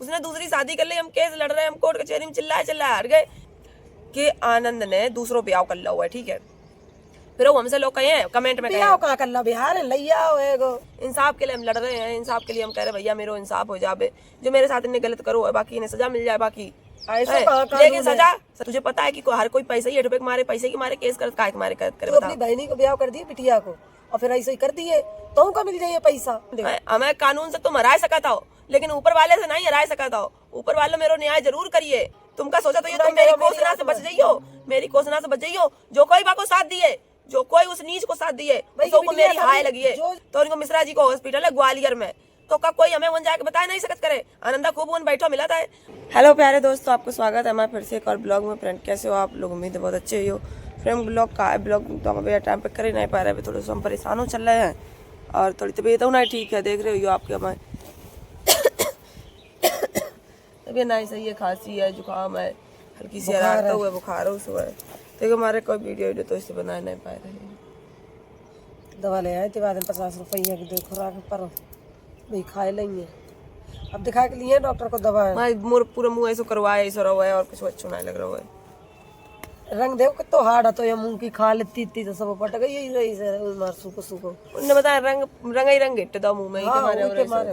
उसने दूसरी शादी कर ली, हम केस लड़ रहे हैं, हम कोर्ट कचहरी में चिल्लाए हार गए कि आनंद ने दूसरों ब्याह कर लिया हुआ है। ठीक है, फिर वो हमसे लोग कहे हैं कमेंट में ब्याह कहाँ कर लो, बिहार लैया होएगो। इंसाफ के लिए हम लड़ रहे हैं, इंसाफ के लिए हम कह रहे हैं भैया मेरे इंसाफ हो जाए, जो मेरे साथ इन्हें गलत करो है, बाकी इन्हें सजा मिल जाए। बाकी लेकिन सजा तुझे पता है कि हर कोई पैसे ही रुपए के मारे, पैसे के मारे केस करे, मारे करे। तो अपनी बहनी को ब्याह कर दिए बिटिया को, और फिर ऐसे ही कर दिए तो का मिल जाइए पैसा। हमें कानून से तुम हरा सकता हो, लेकिन ऊपर वाले से नहीं हरा सकता हो। ऊपर वाले मेरो न्याय जरूर करिए। तुमका सोचा तो ये तुम मेरी घोषणा से बच जाइयो, मेरी घोषणा से बच जाइयो। जो कोई बाको साथ दिए, जो कोई उस नीच को साथ दिए, तो मेरी हाय लगी है। तो उनको मिश्रा जी को हॉस्पिटल है ग्वालियर में, तो का कोई हमें वन जाके बता नहीं सकत करे। आनंदा खूब वन बैठो मिला था। हेलो प्यारे दोस्तों, आपको स्वागत है हमारे फिर से एक और ब्लॉग में। फ्रेंड कैसे हो आप लोग? उम्मीद है बहुत अच्छे हो। फ्रेंड ब्लॉग का है, ब्लॉग तो हम अभी टाइम पे कर ही नहीं पा रहे, अभी थोड़े से हम परेशान हो चल रहे हैं और थोड़ी तबीयत ना ठीक है, देख रहे हो आपके हमारे तबीयत नहीं सही है, खांसी है, जुकाम है, हल्की सी हरारत हुआ, बुखार हुआ है। तो हमारे कोई वीडियो तो इससे बना नहीं पाए रहे। दवा ले आए थे बाद में 50 रुपये की दे खुराक पर भाई खाए लेंगे। अब दिखा के लिए डॉक्टर को दवा पूरा मुंह ऐसा करवाया, ऐसा रहा है और कुछ अच्छा नहीं लग रहा है। रंग देखो कितो हार्ड है, तो ये मुंह की खा लेती थी तो सब पट गई यही रही से मार सुको सुको। उन्होंने बताया रंग ही रंग हिट दो मुंह में ही मारे और मारे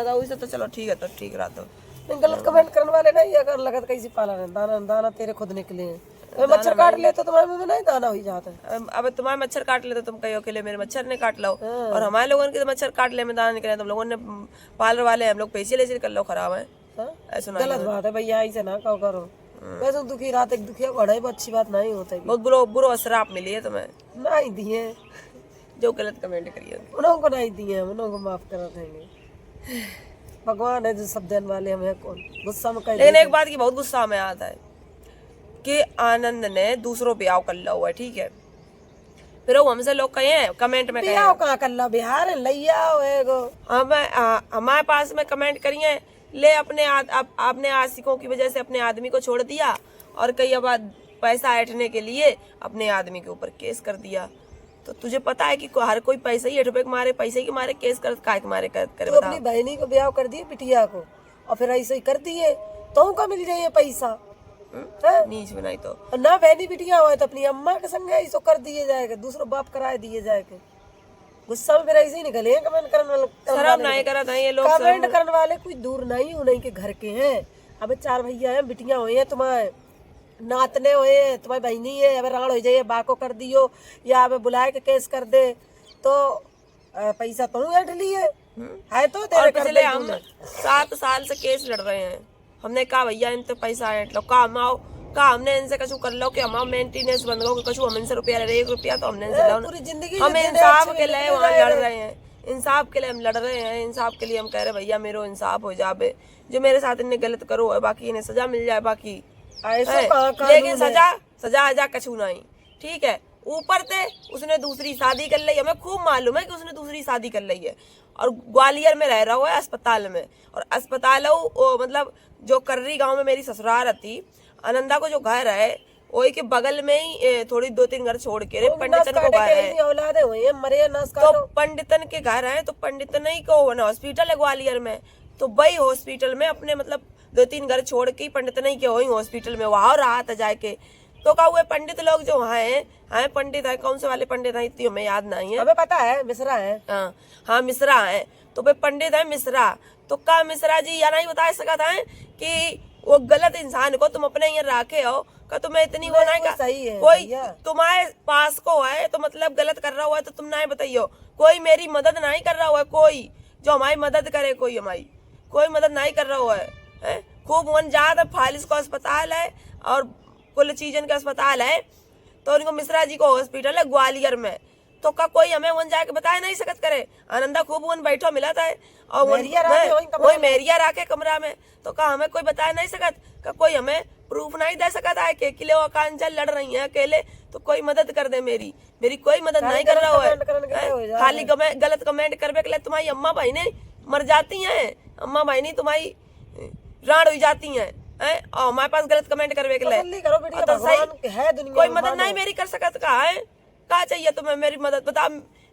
ना उसे तो चलो ठीक है, तो ठीक रहा। तो गलत कमेंट करने वाले नहीं, अगर लगत कैसी पाला है, दाना दाना तेरे खुद निकले हैं। मच्छर काट ले तो तुम्हारे मुंह में नहीं दाना हो जाता है। अब तुम्हारे मच्छर काट ले तो तुम कहो के लिए मेरे मच्छर ने काट लो, और हमारे लोगों के तो मच्छर काट ले में दाना निकले, तुम लोगों ने पार्लर वाले हम लोग पैसे ले कर लो खराब है। ऐसा गलत बात है भैया, ऐसे ना कहो करो। वैसे दुखी रात एक दुखिया बढ़ा है, अच्छी बात नहीं होता है। बहुत बुरो असर आप मिली है तुम्हें, नहीं दिए जो गलत कमेंट करिए उनको नहीं दिए, उनको माफ करा देंगे। भगवान है जो सब देने वाले, हमें कौन गुस्सा में। लेकिन एक बात की बहुत गुस्सा में आता है कि आनंद ने दूसरों ब्याह कर लिया हुआ है। ठीक है, फिर वो हमसे लोग कहे हैं कमेंट में ब्याह कहाँ कर लो, बिहार लैया होएगो। हमारे पास में कमेंट करिए ले अपने आशिकों की वजह से अपने आदमी को छोड़ दिया, और कई अब पैसा ऐंठने के लिए अपने आदमी के ऊपर केस कर दिया। तो तुझे पता है कि हर कोई पैसे ही रुपए के मारे, पैसे के मारे केस कर, काय के मारे करे। तो अपनी बहनी को ब्याह कर दिए बिटिया को, और फिर ऐसे ही कर दिए तो का मिल जाइए पैसा। नीच बनाई तो ना बहनी बिटिया हो तो अपनी अम्मा के संग ऐसा कर दिए जाएगा, दूसरों बाप कराए दिए जाएगा। गुस्सा में फिर ऐसे ही निकले कमेंट करने वाले। शर्म नहीं करा था ये लोग, कमेंट करने वाले कोई दूर नहीं उन्हीं के घर के हैं। अब 4 भैया हैं, बिटिया हुई है, तुम्हारे नातने हुए, तुम्हारी बहनी है। अब राण हो जाइए बाको कर दियो, या अब बुलाए के केस कर दे तो पैसा तो ऐंठ लिए है। तो तेरे पिछले हम 7 साल से केस लड़ रहे हैं। हमने कहा भैया इन तो पैसा ऐंठ लो, का हमने इनसे कछु कर लो कि हमारा मेंटेनेंस बंद हो, कछु हम इनसे रुपया ले रहे, 1 रुपया तो हमने इनसे लो। पूरी जिंदगी हम इंसाफ के लिए वहाँ लड़ रहे हैं, इंसाफ के लिए हम लड़ रहे हैं, इंसाफ के लिए हम कह रहे भैया मेरे इंसाफ हो जाए, जो मेरे साथ इन्हें गलत करो है, बाकी इन्हें सजा मिल जाए। बाकी लेकिन सजा कछु नहीं। ठीक है, ऊपर से उसने दूसरी शादी कर ली, हमें खूब मालूम है कि उसने दूसरी शादी कर ली है, और ग्वालियर में रह रहा है अस्पताल में। और अस्पताल मतलब जो कर्री गांव में मेरी ससुराल थी, आनंदा को जो घर है वही के बगल में ही थोड़ी 2-3 घर छोड़ के पंडितन को घर है। तो पंडितन के घर है, तो पंडितन ही को हॉस्पिटल है ग्वालियर में, तो वही हॉस्पिटल में अपने मतलब 2-3 घर छोड़ के पंडितन ही के वही हॉस्पिटल में वहाँ रहा था जाके। तो का हुए पंडित लोग जो वहाँ हैं पंडित है, कौन से वाले पंडित है इतनी हमें याद नहीं है, हमें पता है मिश्रा है। हाँ मिश्रा है, तो वे पंडित है मिश्रा। तो का मिश्रा जी या नहीं बता सका था कि वो गलत इंसान को तुम अपने यहाँ रखे हो, का तुम्हें इतनी वो नहीं का सही है, कोई तुम्हारे पास को है तो मतलब गलत कर रहा हुआ है, तो तुम नहीं बताइयो। कोई मेरी मदद नहीं कर रहा हुआ है, कोई जो हमारी मदद करे, कोई हमारी कोई मदद नहीं कर रहा हुआ है। खूब वन जात फालिस को अस्पताल है और कुल चीजन का अस्पताल है, तो उनको मिश्रा जी को हॉस्पिटल है ग्वालियर में। तो का कोई हमें वन जाके बता नहीं सकत करे। आनंदा खूब वन बैठो मिला था, और वही मेरिया राखे कमरा में, तो का हमें कोई बता नहीं सकत, का कोई हमें प्रूफ नहीं दे सकता है कि अकेले वो कांचल लड़ रही है अकेले, तो कोई मदद कर दे। मेरी कोई मदद नहीं कर रहा है, खाली गलत कमेंट करने के लिए तुम्हारी अम्मा बहने मर जाती हैं, अम्मा बहनी तुम्हारी राण हो जाती हैं, और हमारे पास गलत कमेंट करने के लिए तो सही कोई मदद नहीं मेरी कर सकत का चाहिए तुम्हें मेरी मदद? बता,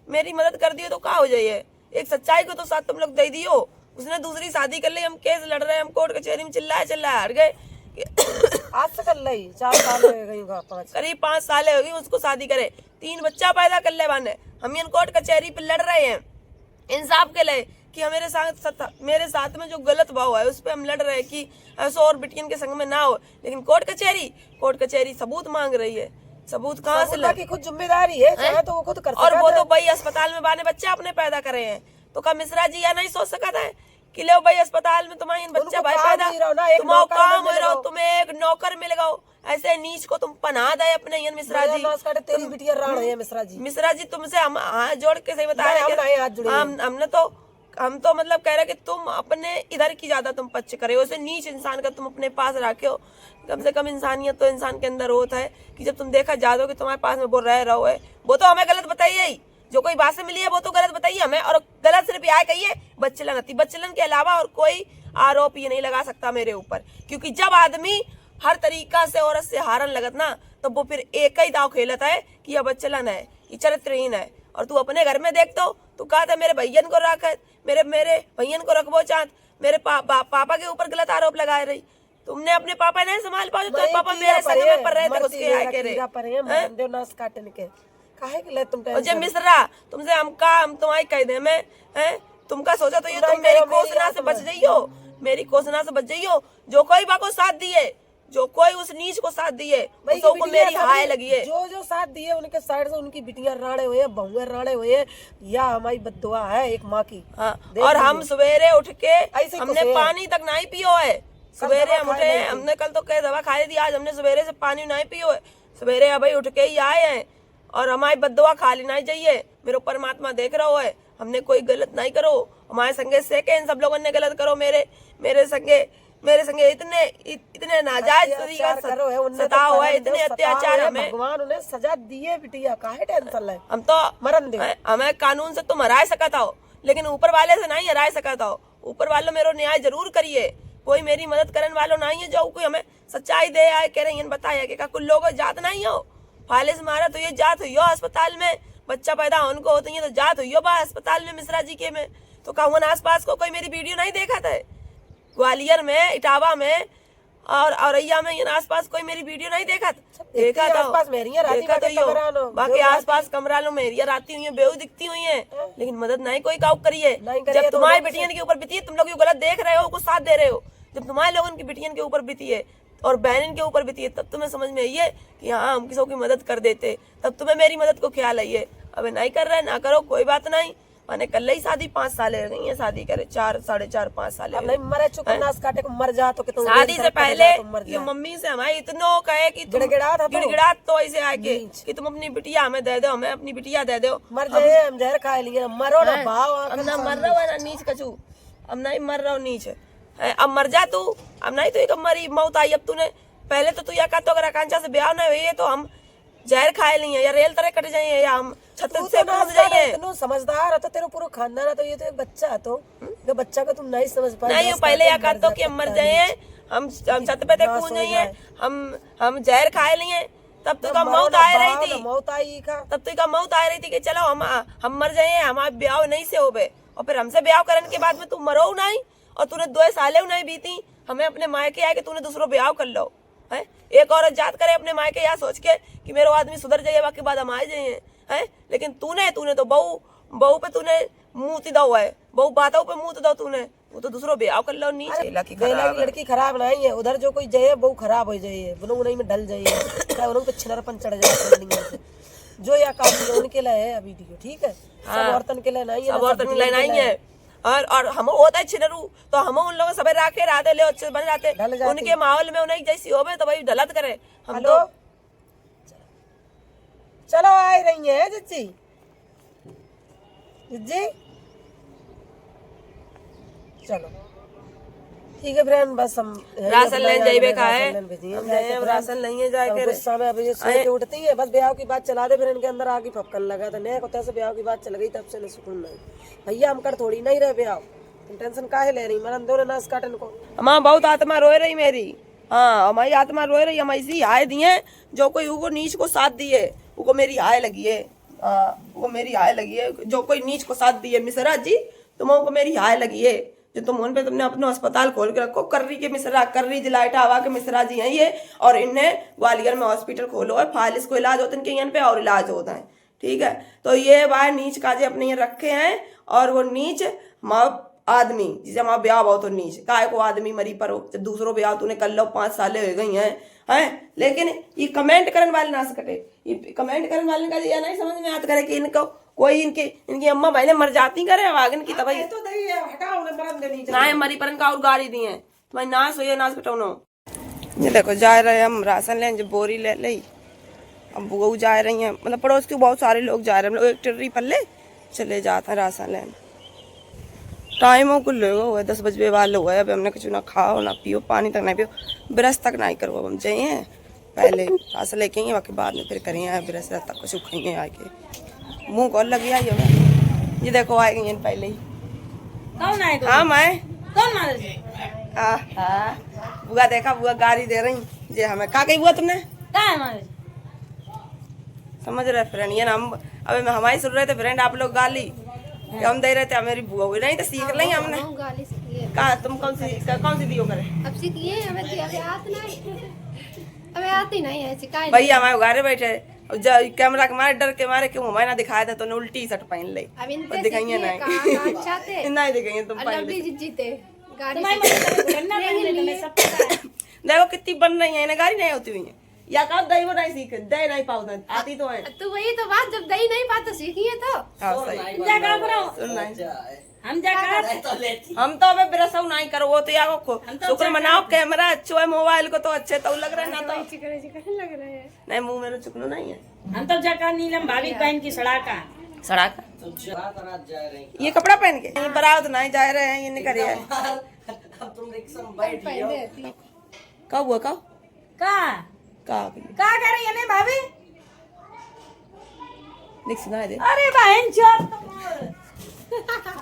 मेरी मदद कर दियो तो का हो जाइए। एक सच्चाई को तो साथ तुम लोग दे दियो, उसने दूसरी शादी कर ली, हम केस लड़ रहे हैं, हम कोर्ट कचहरी में चिल्लाए हार गए। आज से कर ली 4 साल हो गई, 5 करीब 5 साल हो गई उसको शादी करे, 3 बच्चा पैदा कर ले बाने। हम इन कोर्ट कचहरी पे लड़ रहे हैं इंसाफ के लिए कि मेरे साथ में जो गलत भाव है उस पर हम लड़ रहे हैं कि ऐसा और बिटियन के संग में ना हो। लेकिन कोर्ट कचहरी सबूत मांग रही है। सबूत कहाँ से की खुद जिम्मेदारी है, चाहे तो वो खुद कर और वो तो भाई अस्पताल में बाने बच्चे अपने पैदा करे हैं, तो क्या मिश्रा जी या नहीं सोच सका था कि लो भाई अस्पताल में तुम्हारे बच्चे भाई पैदा तुम्हारा काम हो रहा हो, तुम्हें एक नौकर मिल गओ, ऐसे नीच को तुम पना दे अपने ये मिश्रा जी। तेरी बिटिया राण है मिश्रा जी तुमसे हम हाथ जोड़ के सही बता रहे हैं, हम तो मतलब कह रहे कि तुम अपने इधर की ज्यादा तुम पक्ष करे हो, उसे नीच इंसान का तुम अपने पास रखे हो। कम से कम इंसानियत तो इंसान के अंदर होता है कि जब तुम देखा जा दो कि तुम्हारे पास में वो रह रहा है, वो तो हमें गलत बताइए ही, जो कोई बात से मिली है वो तो गलत बताइए हमें, और गलत सिर्फ यह कहिए बच्चलन के अलावा और कोई आरोप ये नहीं लगा सकता मेरे ऊपर। क्योंकि जब आदमी हर तरीका से औरत से हारन लगत ना, तो वो फिर एक ही दाव खेलता है कि यह बच्चलन है, ये चरित्रहीन है। और तू अपने घर में देख तो कहा था मेरे भैयन को रख, मेरे भैयन को रखबो चाहत, मेरे पापा के ऊपर गलत आरोप लगाए रही। तुमने अपने पापा नहीं संभाल पाओ, तो पापा मेरे संग में पर रहे थे उसके आके रहे। मुझे मिश्रा तुमसे हम तुम्हारी कह दे मैं तुमका सोचा तो ये तुम मेरी कोसना से बच जाइयो, मेरी कोसना से बच जाइयो। जो कोई बाको साथ दिए, जो कोई उस नीच को साथ दिए, को मेरी हाय लगी है। जो साथ दिए उनके साइड से उनकी बिटियां राणे हुए, बहुएं राणे हुए, या हमारी बद्दुआ है एक माँ की। हाँ, और हम सवेरे उठ के हमने पानी तक नहीं पियो है। सवेरे हम उठे, हमने कल तो कई दवा खा ली थी, आज हमने सवेरे से पानी नहीं पियो है। सवेरे अभी उठ के ही आए हैं और हमारी बद्दुआ खा लेना चाहिए। मेरे परमात्मा देख रहा है, हमने कोई गलत नहीं करो, हमारे संगे सेके सब लोगों ने गलत करो, मेरे संगे इतने नाजायज तरीका सता हुआ है, इतने अत्याचार हमें भगवान उन्हें सजा दिए। बिटिया काहे टेंशन ले, हम तो मरन दे, हमें कानून से तुम हराए सकता हो, लेकिन ऊपर वाले से नहीं हराए सकता हो। ऊपर वालों मेरो न्याय जरूर करिए, कोई मेरी मदद करने वालों नहीं है जो कोई हमें सच्चाई दे आए कह रही बताया कि कुल लोगों जात नहीं हो, फाले से मारा तो ये जात हुई हो अस्पताल में, बच्चा पैदा उनको होती है तो जात हुई हो बा अस्पताल में मिश्रा जी के में। तो कहूँ आस पास को कोई मेरी वीडियो नहीं देखा था, ग्वालियर में, इटावा में और औरैया में आस पास कोई मेरी वीडियो नहीं देखा था। देखा था तो बाकी आस पास कमरा लो मेरिया राती हुई है, बेहू दिखती हुई है, लेकिन मदद नहीं कोई काउ करिए। जब तुम्हारी बेटियन के ऊपर बीती है, तुम लोग गलत देख रहे हो, कुछ साथ दे रहे हो। जब तुम्हारे लोगों की बेटियन के ऊपर बीती है और बहन के ऊपर बीती है, तब तुम्हें समझ में आई है कि हाँ हम किसी की मदद कर देते, तब तुम्हें मेरी मदद को ख्याल आई है। अबे नहीं कर रहे ना करो, कोई बात नहीं। मैंने कल ही शादी 5 साल रह गई है, शादी करे 4, 4.5, 5 साल काटे को मर जा तो शादी से पहले ये मम्मी से हमारे इतनो कहे कि गिड़गिड़ा तो ऐसे आके कि तुम अपनी बिटिया हमें दे दो, हमें अपनी बिटिया दे दो। मर जाए हम जहर खा लिए, मरो ना भाव, अब ना मर रहा है ना नीच कछू, अब नहीं मर रहा नीच, अब मर जा तू, अब नहीं तो एक मरी मौत आई। अब तूने पहले तो तू या कहते अगर आकांक्षा से ब्याह नहीं हुई है तो हम जहर खाए नहीं है, या रेल तरह कट जाइए, या हम छत से कूद जाइए। तू समझदार है तो तेरा पूरा खानदान है, तो ये तो एक बच्चा है, तो ये बच्चा को तुम नहीं समझ पाए। नहीं पहले या कहते कि हम मर जाए, हम छत पे कूद जाइए, हम जहर खाए नहीं है, तब तो का मौत आ रही थी, तब तो का मौत आ रही थी कि चलो हम मर जाए, हमारे ब्याह नहीं से हो गए, और फिर हमसे ब्याह करने के बाद में तुम मरो नहीं, और तूने 2 साले नहीं बीती, हमें अपने मायके आए कि तूने दूसरों ब्याह कर लो है। एक औरत जात करे अपने मायके यहाँ सोच के कि मेरा आदमी सुधर जाइए, बाकी बाद हम आ जाइए है। लेकिन तूने तो बहू पे तूने मुंह तिदा हुआ है, बहू बातों पे मुंह तिदा तूने, वो तो दूसरों ब्याह कर लो। नीचे लड़की खराब नहीं है, उधर जो कोई जाइए बहू खराब हो जाइए, उन्हीं में ढल जाइए, उन पे छिनरपन चढ़ जाए, जो या काफी उनके लिए है वीडियो, ठीक है। सब औरतन के लिए नहीं है, सब औरतन के लिए नहीं है। और हम होता है छिनरू तो हम उन लोगों सब राखे रहते ले अच्छे बन जाते, उनके माहौल में उन्हें जैसी हो तो भाई ढलत करे हम तो। चलो आ रही है जिज्जी, चलो ठीक है फ्रेंड, बस हम राशन लेने जाइबे का है, राशन नहीं जाए के गुस्सा में अभी सोच के उठती है, बस ब्याह की बात चला दे, फिर इनके अंदर आके फपकन लगा था नया कोता से ब्याह की बात चल गई, तब से सुकून नहीं। भैया हम कर थोड़ी नहीं रहे ब्याह, टेंशन काहे ले रही, मरन दो नाश काटन को। हमारा बहुत आत्मा रोए रही मेरी, हाँ हमारी आत्मा रोए रही, हम ऐसी हाय दिए जो कोई उनको नीच को साथ दिए, उनको मेरी हाय लगी है, वो मेरी हाय लगी है, जो कोई नीच को साथ दिए मिश्रा जी तुम को मेरी हाय लगी है। जो तुम उन पे तुमने अपना अस्पताल खोल के रखो। कर्री के मिश्रा, कर्री जिला इटावा के मिश्रा जी हैं ये, और इनने ग्वालियर में हॉस्पिटल खोलो है, फालिस को इलाज होता है इनके यहाँ पे और इलाज होता है, ठीक है। तो ये बाहर नीच काजे अपने यहाँ रखे हैं, और वो नीच आदमी जिसे हमारा ब्याह हो तो नीच काय को आदमी मरी पर हो, जब दूसरों ब्याह तूने कर लो 5 साल हो गई हैं। लेकिन ये कमेंट करने वाले ना सकते, ये कमेंट करने वाले का ये नहीं समझ में आता करे कि इनको कोई इनकी अम्मा भाई ने मर जाती करे वागन की तबाही तो नहीं है, हटाओ ना, मरन देनी चाहिए। ना है मरी पर इनका और गाड़ी दी है तुम्हारी नाश हो नाश कटौनो। ये देखो जा रहे हैं हम राशन लें, जब बोरी ले ली, अब वो जा रही हैं, मतलब पड़ोस के बहुत सारे लोग जा रहे हैं, हम लोग एक टिर्री पल्ले चले जाते हैं राशन लेने। टाइम हो कुल हुआ 10 बजे वाले हुआ है, अभी हमने कुछ ना खाओ ना पियो, पानी तक नहीं पियो, ब्रश तक नहीं करो। हम जाइए पहले राशन लेके आएंगे, बाकी बाद में फिर करेंगे ब्रश तक कुछ खाएंगे आके, मुँह कौन लग गया ये देखो आए गई पहले ही। कौन आए? हाँ मैं कौन मारे? बुआ देखा, बुआ गाड़ी दे रही जे हमें का गई बुआ तुमने कहाँ है मारे? समझ रहे फ्रेंड, ये ना हम अबे हमारी सुन रहे थे फ्रेंड, आप लोग गाली हम दे रहे थे, मेरी बुआ हुई नहीं तो सीख लेंगे हमने। गाली सीखिए। कहा तुम कौन सी दियो करे अब सीखिए, हमें तो अभी आती नहीं, हमें आती नहीं है शिकायत। भैया हमारे घरे बैठे कैमरा के मारे डर के मारे क्यों हमारे ना दिखाया था, तो उल्टी शर्ट पहन ली, अब इनसे दिखाइए सीखिए, कहाँ अच्छा थे। नहीं नहीं दिखाइए तुम पहन लवली ली। जीते गाड़ी तुम्हारी मदद करना पहले तुम्हें सब पता है। देखो कितनी बन रही है, इन्हें गाड़ी नहीं होती हुई है, या कब दही वो नहीं सीख दे नहीं पाओ आती तो है। तो वही तो बात, जब दही नहीं पाते सीखिए तो। हाँ सही जा कर करो, सुन नहीं हम जा कर हम तो अबे ब्रश नहीं करो, वो तो या शुक्र मनाओ कैमरा अच्छो है, मोबाइल को तो अच्छे तो लग रहा है ना, तो चिकने चिकने लग रहे हैं। नहीं मुंह मेरा चुकनो नहीं है। हम तो जाकर नीलम भाभी बहन की सड़ाका सड़क ये कपड़ा पहन के ये बरात नहीं जा रहे हैं, ये नहीं करे कब हुआ कब का का कर रही है ने भाभी? देख सुना दे। अरे बहन चोर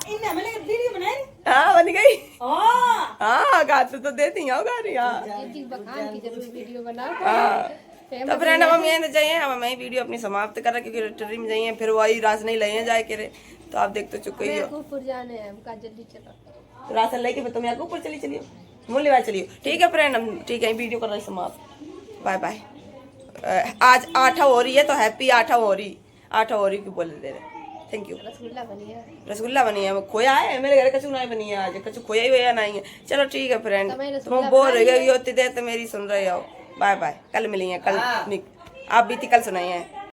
इन्हें मैंने वीडियो बनाई। हाँ बन गई। हाँ हाँ गाते तो देती हो गाड़ी। हाँ ये चीज बखान की जरूर वीडियो बनाओ। हाँ तो फ्रेंड अब हम ये चाहिए, अब मैं वीडियो अपनी समाप्त कर रहा क्योंकि ट्रेन में जाइए फिर वही राशन नहीं ले जाए के रे, तो आप देख तो चुके ही हो। याकूबपुर जाने हैं हमका, जल्दी चलो। तो राशन लेके तुम याकूबपुर चली चलिए, मूल्यवान चलिए। ठीक है फ्रेंड, हम ठीक है वीडियो कर रहे हैं समाप्त। Bye bye. आज 8 हो रही है तो हैप्पी 8 हो रही की बोल दे रहे। Thank you. रसगुल्ला बनी है, रसगुल्ला बनी है, खोया है मेरे घर, कचू नहीं बनी है आज, कचू खोया ही हुआ नहीं है। चलो ठीक है फ्रेंड, तुम बोर हो गई होती देर तो मेरी सुन रहे हो। बाय बाय, कल मिलेंगे, कल आप बीती कल सुनाइए।